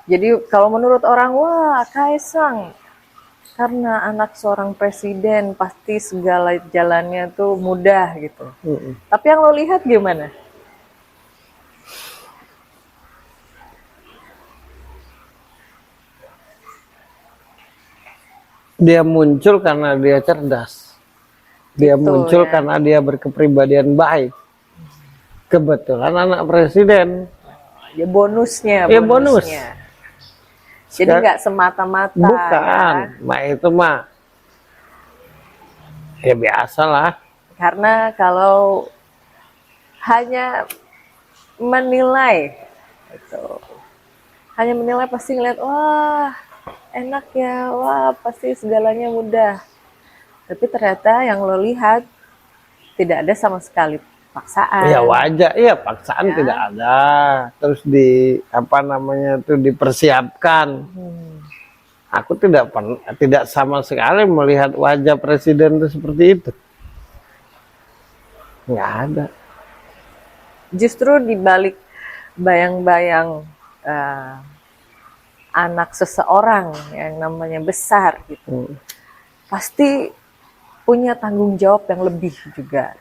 Jadi kalau menurut orang, wah Kaisang karena anak seorang presiden pasti segala jalannya tuh mudah gitu. Tapi yang lo lihat gimana? Dia muncul karena dia cerdas. Dia Gitu muncul ya. karena dia berkepribadian baik. Kebetulan anak presiden. Ya bonusnya, Ya bonus. bonusnya. Jadi nggak semata-mata Bukan, ya. Mak itu mah ya biasa lah. Karena kalau hanya menilai itu, hanya menilai pasti ngeliat, wah enak ya, wah pasti segalanya mudah. Tapi ternyata yang lo lihat tidak ada sama sekali Ya paksaan. wajar, iya paksaan Ya. tidak ada. Terus di apa namanya itu dipersiapkan. Aku tidak sama sekali melihat wajah presiden itu seperti itu. Nggak ada. Justru di balik bayang-bayang eh, anak seseorang yang namanya besar gitu, pasti punya tanggung jawab yang lebih juga.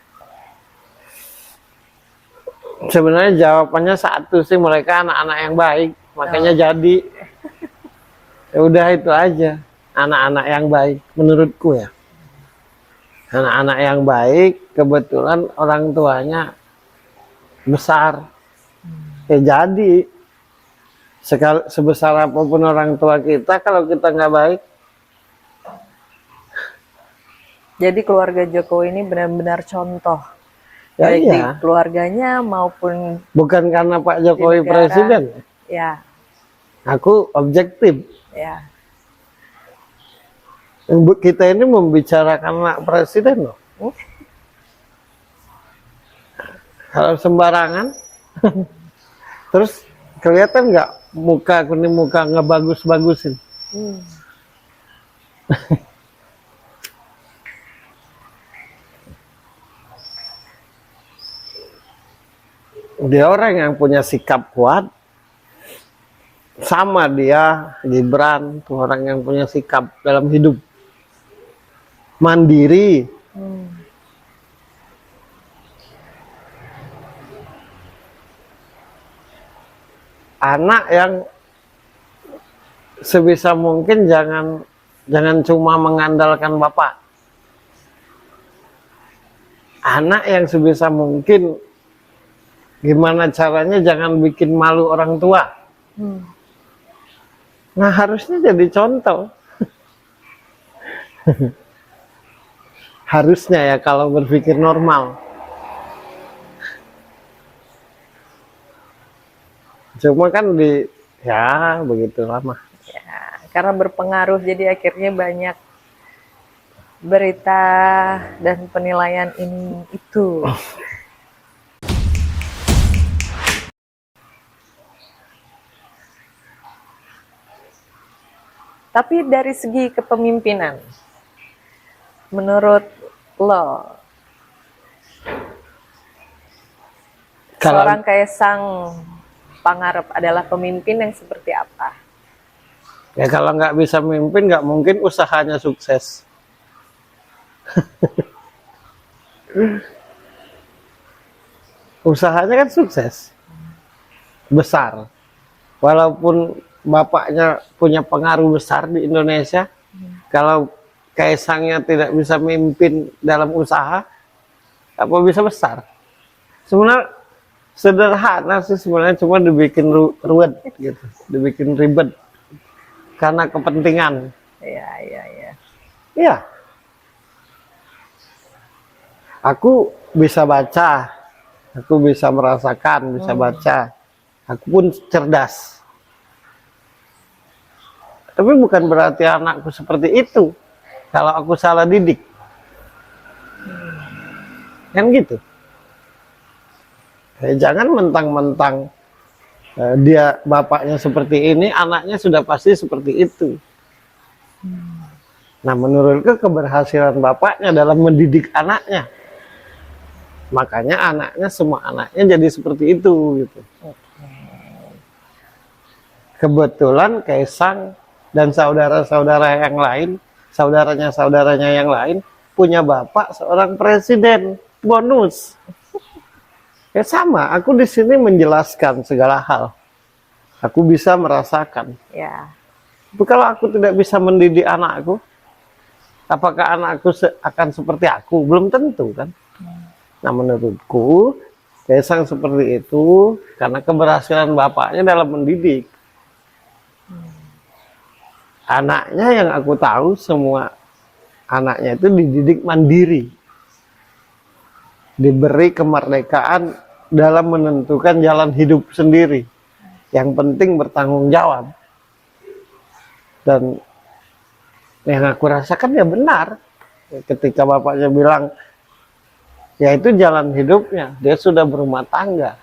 Sebenarnya jawabannya satu sih, mereka anak-anak yang baik, makanya jadi. Ya udah itu aja, anak-anak yang baik menurutku ya. Anak-anak yang baik, kebetulan orang tuanya besar. Ya jadi sebesar apapun orang tua kita, kalau kita nggak baik, Jadi keluarga Jokowi ini benar-benar contoh, ya baik di iya. keluarganya maupun Bukan karena Pak di Jokowi negara. presiden, Ya, aku objektif. ya. Kita ini membicarakan anak presiden loh. Kalau sembarangan, terus kelihatan nggak muka aku ini muka ngebagus-bagusin. Dia orang yang punya sikap kuat, sama dia Gibran tuh orang yang punya sikap dalam hidup mandiri. Anak yang sebisa mungkin jangan cuma mengandalkan bapak. Anak yang sebisa mungkin gimana caranya jangan bikin malu orang tua. Nah harusnya jadi contoh. Harusnya ya kalau berpikir normal. Cuma kan ya begitu lama. Ya, karena berpengaruh jadi akhirnya banyak berita dan penilaian ini itu. Tapi dari segi kepemimpinan, menurut lo, seorang Kaisang Pangarep adalah pemimpin yang seperti apa? Ya kalau nggak bisa memimpin nggak mungkin usahanya sukses. Usahanya kan sukses, besar. Walaupun bapaknya punya pengaruh besar di Indonesia, kalau Kaisangnya tidak bisa memimpin dalam usaha, apa bisa besar? Sebenarnya sederhana sih sebenarnya, cuma dibikin ruwet gitu, dibikin ribet karena kepentingan. Iya, iya, iya. Iya. Aku bisa baca, aku bisa merasakan, bisa baca. Aku pun cerdas. Tapi bukan berarti anakku seperti itu kalau aku salah didik. Kan gitu. Jangan mentang-mentang dia bapaknya seperti ini, anaknya sudah pasti seperti itu. Nah, menurutku keberhasilan bapaknya dalam mendidik anaknya. Makanya semua anaknya jadi seperti itu gitu. Kebetulan Kaisang dan saudara-saudara yang lain, saudaranya yang lain, punya bapak seorang presiden. Bonus. Ya sama, aku di sini menjelaskan segala hal. Aku bisa merasakan. Ya. Tapi kalau aku tidak bisa mendidik anakku, apakah anakku akan seperti aku? Belum tentu kan. Nah menurutku, Kaisang seperti itu karena keberhasilan bapaknya dalam mendidik. Anaknya yang aku tahu semua anaknya itu dididik mandiri. Diberi kemerdekaan dalam menentukan jalan hidup sendiri. Yang penting bertanggung jawab. Dan yang aku rasakan ya benar. Ketika bapaknya bilang, ya itu jalan hidupnya. Dia sudah berumah tangga.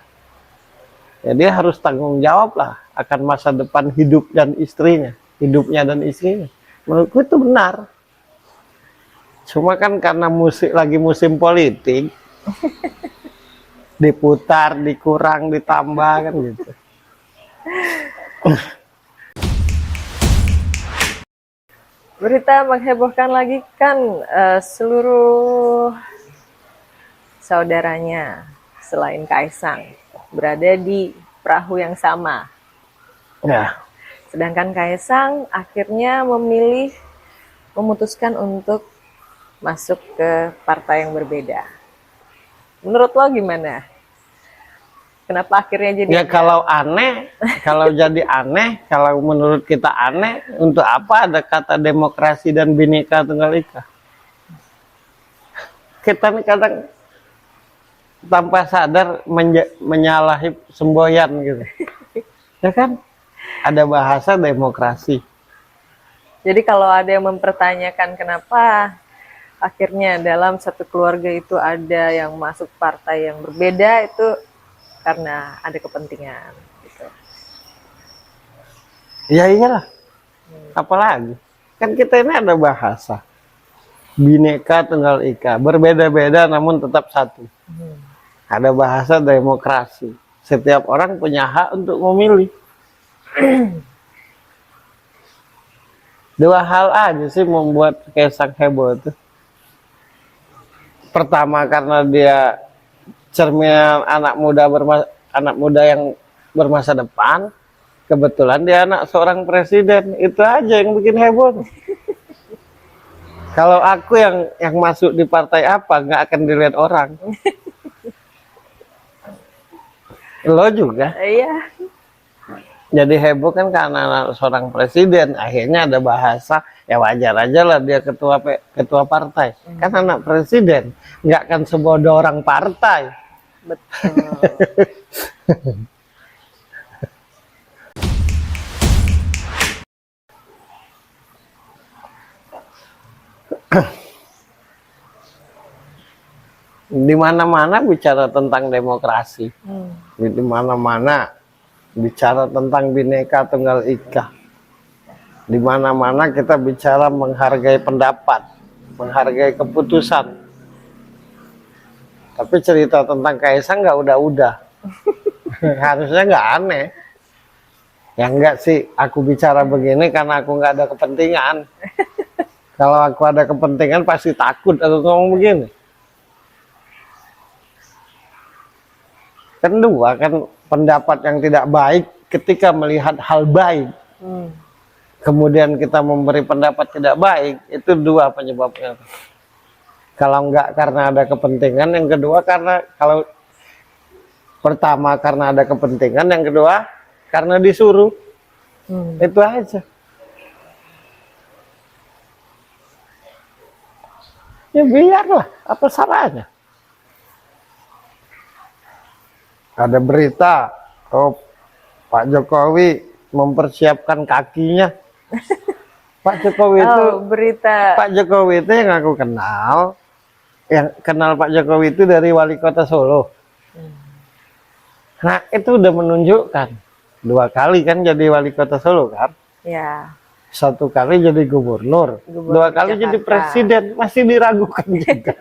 Ya dia harus tanggung jawab lah akan masa depan hidup dan istrinya. Hidupnya dan istrinya. Menurutku itu benar. Cuma kan karena lagi musim politik, diputar, dikurang, ditambah kan gitu. Berita menghebohkan lagi kan seluruh saudaranya selain Kaisang berada di perahu yang sama. Ya. Sedangkan Kaisang akhirnya memutuskan untuk masuk ke partai yang berbeda. Menurut lo gimana? Kenapa akhirnya jadi Ya kalau aneh, kalau jadi aneh, kalau menurut kita aneh, untuk apa ada kata demokrasi dan Bhinneka Tunggal Ika? Kita nih kadang tanpa sadar menyalahi semboyan gitu. Ya kan? Ada bahasa demokrasi. Jadi kalau ada yang mempertanyakan kenapa akhirnya dalam satu keluarga itu ada yang masuk partai yang berbeda, itu karena ada kepentingan gitu. Ya iyalah. Apalagi kan kita ini ada bahasa Bhinneka Tunggal Ika, berbeda-beda namun tetap satu. Ada bahasa demokrasi. Setiap orang punya hak untuk memilih. Dua hal aja sih membuat Kaisang heboh itu. Pertama karena dia cerminan anak muda yang bermasa depan. Kebetulan dia anak seorang presiden. Itu aja yang bikin heboh. Kalau aku yang masuk di partai apa nggak akan dilihat orang. Lo juga. Iya. Jadi heboh kan karena anak seorang presiden. Akhirnya ada bahasa, ya wajar aja lah dia ketua partai. Kan anak presiden, nggak akan sebodoh orang partai. Betul. Di mana-mana bicara tentang demokrasi. Di mana-mana bicara tentang Bhinneka Tunggal Ika. Di mana-mana kita bicara menghargai pendapat, menghargai keputusan. Tapi cerita tentang Kaisang nggak udah-udah. Harusnya nggak aneh. Ya enggak sih, aku bicara begini karena aku nggak ada kepentingan. Kalau aku ada kepentingan pasti takut aku ngomong begini. Kedua kan pendapat yang tidak baik ketika melihat hal baik. Kemudian kita memberi pendapat tidak baik, itu dua penyebabnya. Kalau enggak karena ada kepentingan, yang kedua karena kalau pertama karena ada kepentingan, yang kedua karena disuruh. Itu aja. Ya biarlah, apa salahnya? Ada berita, oh Pak Jokowi mempersiapkan kakinya. Pak Jokowi itu berita. Pak Jokowi itu yang aku kenal, yang kenal Pak Jokowi itu dari wali kota Solo. Nah itu udah menunjukkan 2 kali kan jadi wali kota Solo kan? Ya. 1 kali jadi gubernur, 2 kali jadi presiden, masih diragukan juga.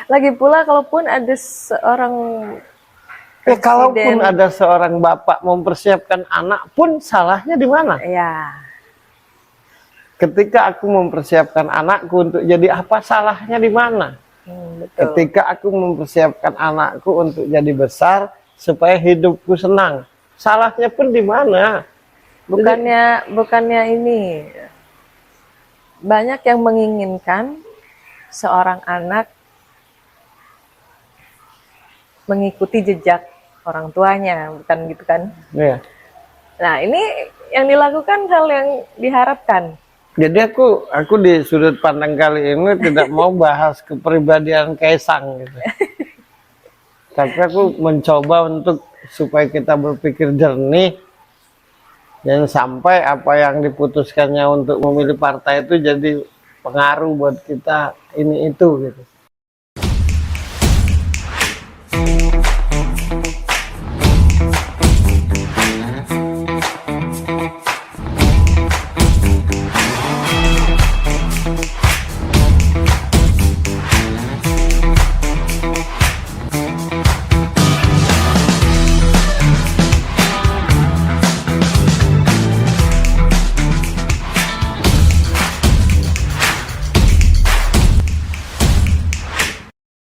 Lagi pula kalaupun ada seorang Ya, kalaupun ada seorang bapak mempersiapkan anak pun salahnya di mana? Ya, Ketika aku mempersiapkan anakku untuk jadi apa, salahnya di mana? betul. Ketika aku mempersiapkan anakku untuk jadi besar supaya hidupku senang, salahnya pun di mana? Bukannya ini, banyak yang menginginkan seorang anak mengikuti jejak orang tuanya, bukan gitu kan? Ya. Nah, ini yang dilakukan hal yang diharapkan. Jadi aku di sudut pandang kali ini tidak mau bahas kepribadian Kaisang gitu. Tapi aku mencoba untuk supaya kita berpikir jernih, jangan sampai apa yang diputuskannya untuk memilih partai itu jadi pengaruh buat kita ini itu gitu.